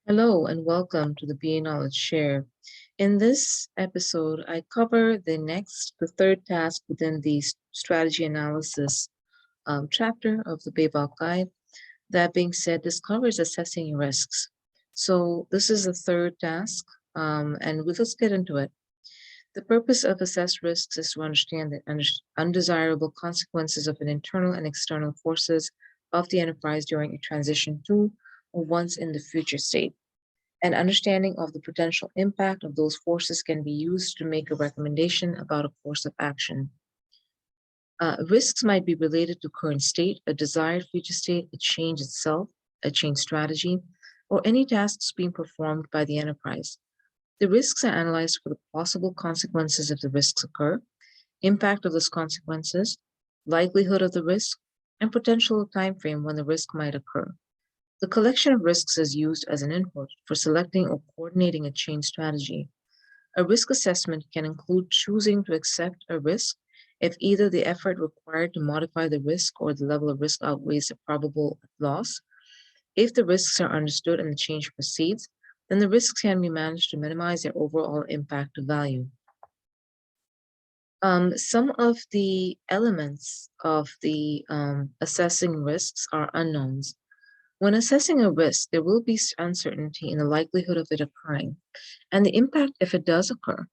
Hello and welcome to the BA Knowledge Share. In this episode, I cover the third task within the strategy analysis chapter of the BABOK guide. That being said, this covers assessing risks. So this is the third task, and let's get into it. The purpose of assess risks is to understand the undesirable consequences of an internal and external forces of the enterprise during a transition to or once in the future state. An understanding of the potential impact of those forces can be used to make a recommendation about a course of action. Risks might be related to current state, a desired future state, a change itself, a change strategy, or any tasks being performed by the enterprise. The risks are analyzed for the possible consequences if the risks occur, impact of those consequences, likelihood of the risk, and potential timeframe when the risk might occur. The collection of risks is used as an input for selecting or coordinating a change strategy. A risk assessment can include choosing to accept a risk if either the effort required to modify the risk or the level of risk outweighs the probable loss. If the risks are understood and the change proceeds, then the risks can be managed to minimize their overall impact to value. Some of the elements of the assessing risks are unknowns. When assessing a risk, there will be uncertainty in the likelihood of it occurring and the impact if it does occur.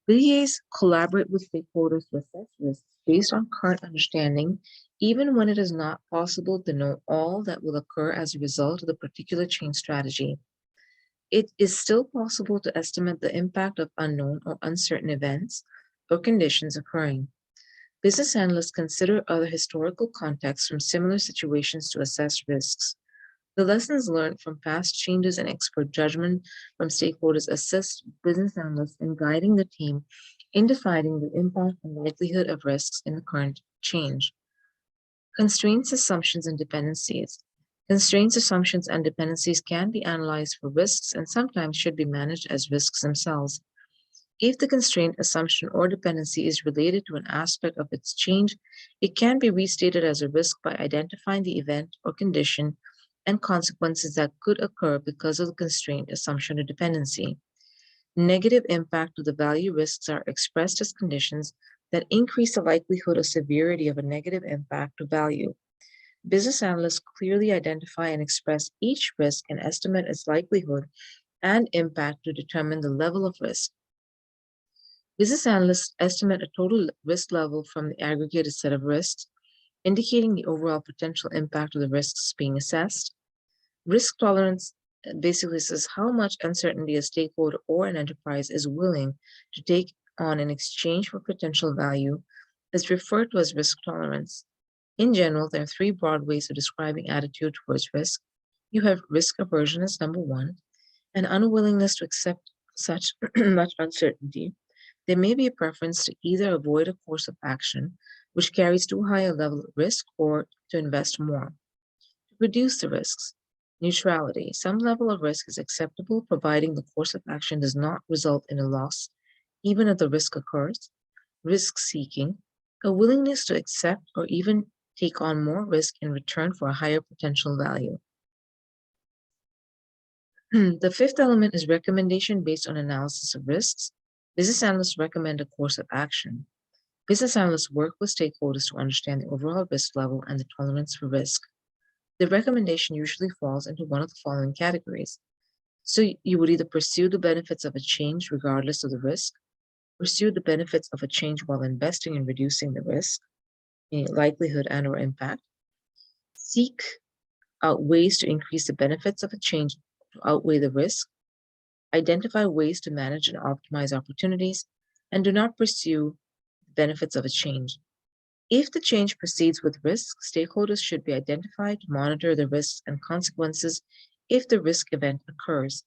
BAs collaborate with stakeholders to assess risks based on current understanding, even when it is not possible to know all that will occur as a result of the particular change strategy. It is still possible to estimate the impact of unknown or uncertain events or conditions occurring. Business analysts consider other historical contexts from similar situations to assess risks. The lessons learned from past changes and expert judgment from stakeholders assist business analysts in guiding the team in deciding the impact and likelihood of risks in the current change. Constraints, assumptions, and dependencies. Constraints, assumptions, and dependencies can be analyzed for risks and sometimes should be managed as risks themselves. If the constraint, assumption, or dependency is related to an aspect of its change, it can be restated as a risk by identifying the event or condition and consequences that could occur because of the constraint, assumption, or dependency. Negative impact to the value risks are expressed as conditions that increase the likelihood or severity of a negative impact to value. Business analysts clearly identify and express each risk and estimate its likelihood and impact to determine the level of risk. Business analysts estimate a total risk level from the aggregated set of risks, indicating the overall potential impact of the risks being assessed. Risk tolerance basically says how much uncertainty a stakeholder or an enterprise is willing to take on in exchange for potential value is referred to as risk tolerance. In general, there are three broad ways of describing attitude towards risk. You have risk aversion as number one, an unwillingness to accept such much uncertainty. There may be a preference to either avoid a course of action which carries too high a level of risk or to invest more. To reduce the risks, neutrality. Some level of risk is acceptable providing the course of action does not result in a loss, even if the risk occurs. Risk seeking, a willingness to accept or even take on more risk in return for a higher potential value. The fifth element is recommendation based on analysis of risks. Business analysts recommend a course of action. Business analysts work with stakeholders to understand the overall risk level and the tolerance for risk. The recommendation usually falls into one of the following categories. So you would either pursue the benefits of a change regardless of the risk, pursue the benefits of a change while investing in reducing the risk, likelihood and or impact, seek out ways to increase the benefits of a change to outweigh the risk, identify ways to manage and optimize opportunities, and do not pursue the benefits of a change. If the change proceeds with risk, stakeholders should be identified to monitor the risks and consequences if the risk event occurs.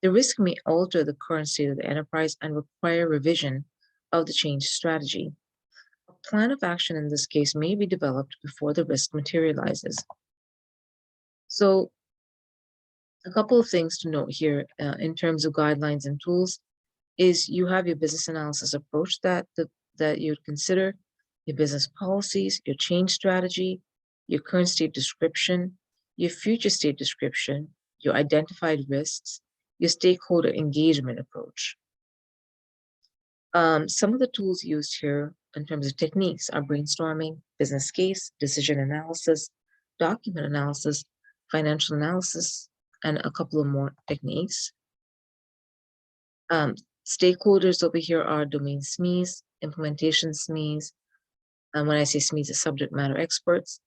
The risk may alter the current state of the enterprise and require revision of the change strategy. A plan of action in this case may be developed before the risk materializes. So, a couple of things to note here in terms of guidelines and tools is you have your business analysis approach that you'd consider, your business policies, your change strategy, your current state description, your future state description, your identified risks, your stakeholder engagement approach. Some of the tools used here in terms of techniques are brainstorming, business case, decision analysis, document analysis, financial analysis, and a couple of more techniques. Stakeholders over here are domain SMEs, implementation SMEs, and when I say SMEs, it's subject matter experts,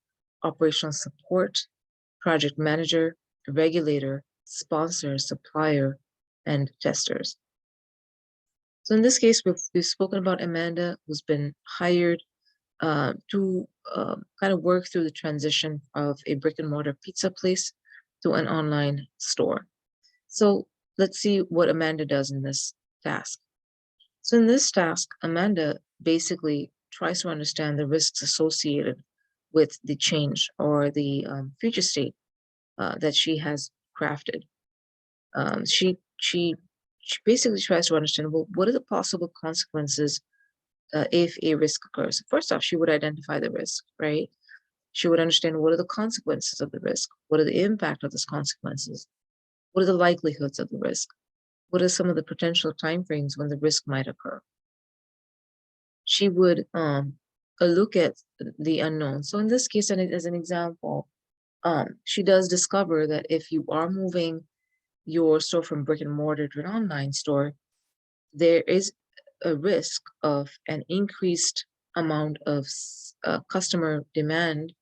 operational support, project manager, regulator, sponsor, supplier, and testers. So in this case, we've spoken about Amanda, who's been hired to kind of work through the transition of a brick and mortar pizza place to an online store. So let's see what Amanda does in this task. So in this task, Amanda basically tries to understand the risks associated with the change or the future state that she has crafted. She basically tries to understand, well, what are the possible consequences if a risk occurs? First off, she would identify the risk, right? She would understand what are the consequences of the risk, what are the impact of those consequences, what are the likelihoods of the risk, what are some of the potential timeframes when the risk might occur. She would look at the unknown. So in this case, and as an example, she does discover that if you are moving your store from brick and mortar to an online store, there is a risk of an increased amount of customer demand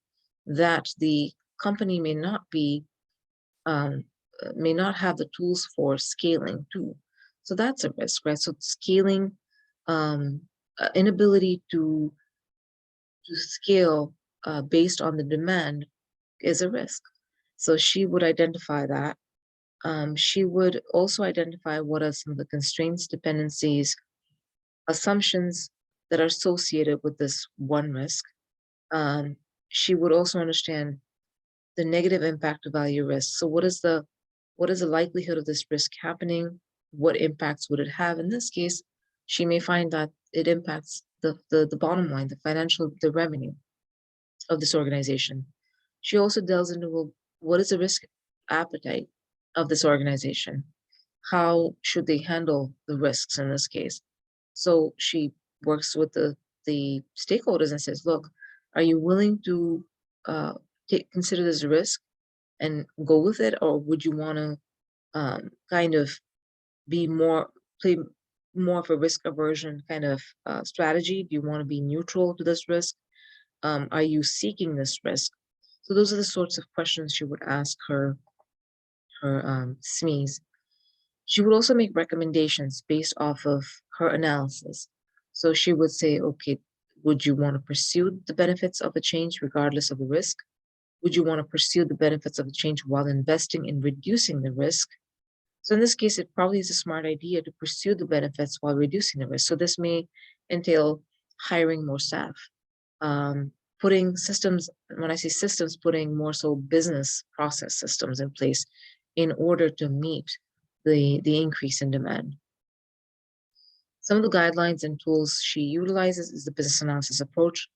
that the company may not have the tools for scaling to. So that's a risk, right? So scaling, inability to scale based on the demand is a risk. So she would identify that. She would also identify what are some of the constraints, dependencies, assumptions that are associated with this one risk. She would also understand the negative impact of value risk. So what is the likelihood of this risk happening? What impacts would it have? In this case, she may find that it impacts the bottom line, the revenue of this organization. She also delves into, well, what is the risk appetite of this organization? How should they handle the risks in this case? So she works with the stakeholders and says, look, are you willing to consider this a risk and go with it? Or would you want to kind of play more of a risk aversion kind of strategy? Do you want to be neutral to this risk? Are you seeking this risk? So those are the sorts of questions she would ask her SMEs. She would also make recommendations based off of her analysis. So she would say, okay, would you want to pursue the benefits of a change regardless of the risk? Would you want to pursue the benefits of a change while investing in reducing the risk? So in this case, it probably is a smart idea to pursue the benefits while reducing the risk. So this may entail hiring more staff, putting systems, when I say systems, putting more so business process systems in place in order to meet the increase in demand. Some of the guidelines and tools she utilizes is the business analysis approach.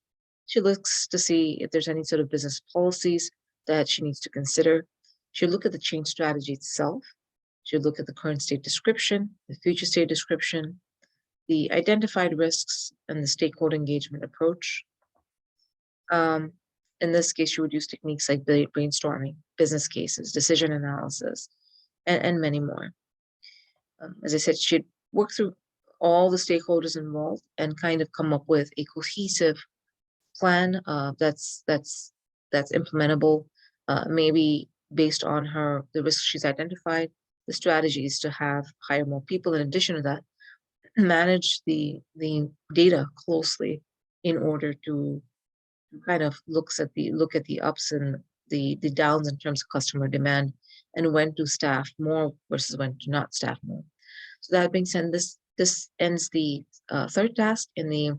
She looks to see if there's any sort of business policies that she needs to consider. She'll look at the change strategy itself. She'll look at the current state description, the future state description, the identified risks, and the stakeholder engagement approach. In this case, she would use techniques like brainstorming, business cases, decision analysis, and many more. As I said, she'd work through all the stakeholders involved and kind of come up with a cohesive plan that's implementable, maybe based on the risks she's identified, the strategies to hire more people. In addition to that, manage the data closely in order to kind of look at the ups and the downs in terms of customer demand and when to staff more versus when to not staff more. So that being said, this ends the third task in the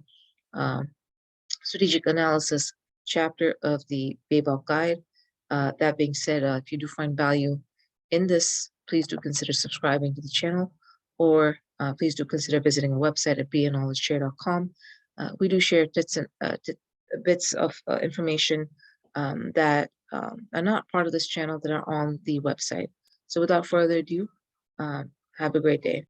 strategic analysis chapter of the CBAP guide. That being said, if you do find value in this, please do consider subscribing to the channel, or please do consider visiting our website at beknowledgeshare.com. We do share bits of information that are not part of this channel that are on the website. So without further ado, have a great day.